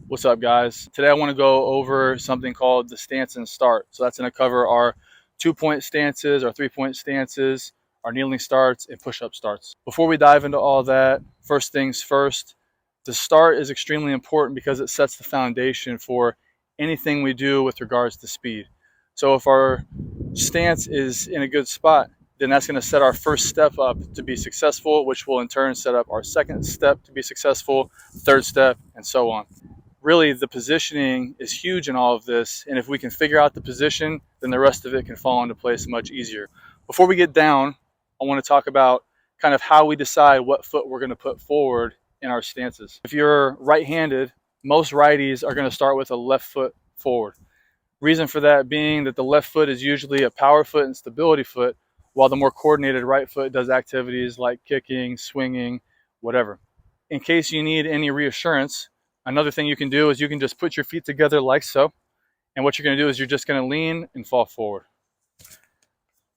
What's up, guys? Today I want to go over something called the stance and start. So that's going to cover our 2-point stances, our 3-point stances, our kneeling starts, and push-up starts. Before we dive into all that, first things first, the start is extremely important because it sets the foundation for anything we do with regards to speed. So if our stance is in a good spot, then that's going to set our first step up to be successful, which will in turn set up our second step to be successful, third step, and so on. Really, the positioning is huge in all of this, and if we can figure out the position, then the rest of it can fall into place much easier. Before we get down, I want to talk about kind of how we decide what foot we're going to put forward in our stances. If you're right-handed, most righties are going to start with a left foot forward. Reason for that being that the left foot is usually a power foot and stability foot, while the more coordinated right foot does activities like kicking, swinging, whatever. In case you need any reassurance, another thing you can do is you can just put your feet together like so. And what you're going to do is you're just going to lean and fall forward.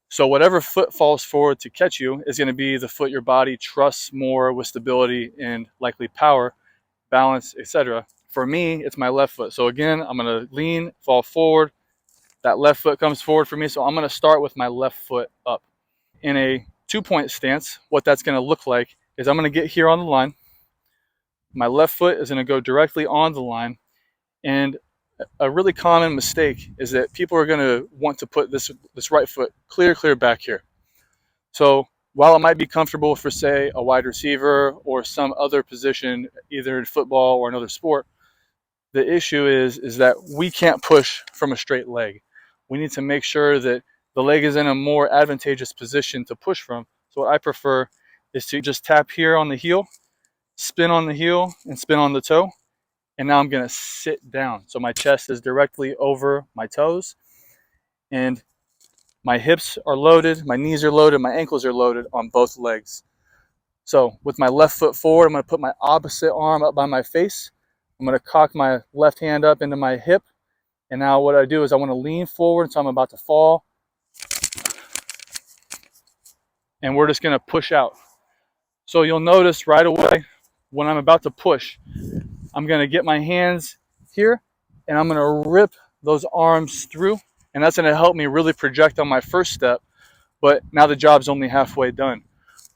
So whatever foot falls forward to catch you is going to be the foot your body trusts more with stability and likely power, balance, etc. For me, it's my left foot. So again, I'm going to lean, fall forward. That left foot comes forward for me. So I'm going to start with my left foot up. In a 2-point stance, what that's going to look like is I'm going to get here on the line. My left foot is going to go directly on the line. And a really common mistake is that people are going to want to put this right foot clear back here. So while it might be comfortable for, say, a wide receiver or some other position, either in football or another sport, the issue is that we can't push from a straight leg. We need to make sure that the leg is in a more advantageous position to push from. So what I prefer is to just tap here on the heel, spin on the heel, and spin on the toe. And now I'm going to sit down. So my chest is directly over my toes. And my hips are loaded, my knees are loaded, my ankles are loaded on both legs. So with my left foot forward, I'm going to put my opposite arm up by my face. I'm going to cock my left hand up into my hip. And now what I do is I want to lean forward, so I'm about to fall. And we're just going to push out. So you'll notice right away when I'm about to push, I'm going to get my hands here and I'm going to rip those arms through. And that's going to help me really project on my first step. But now the job's only halfway done.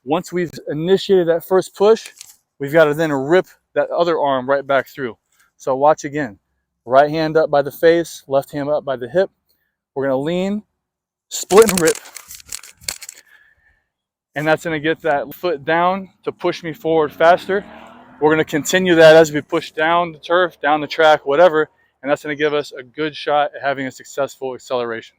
Once we've initiated that first push, we've got to then rip that other arm right back through. So watch again. Right hand up by the face, left hand up by the hip. We're going to lean, split and rip. And that's going to get that foot down to push me forward faster. We're going to continue that as we push down the turf, down the track, whatever. And that's going to give us a good shot at having a successful acceleration.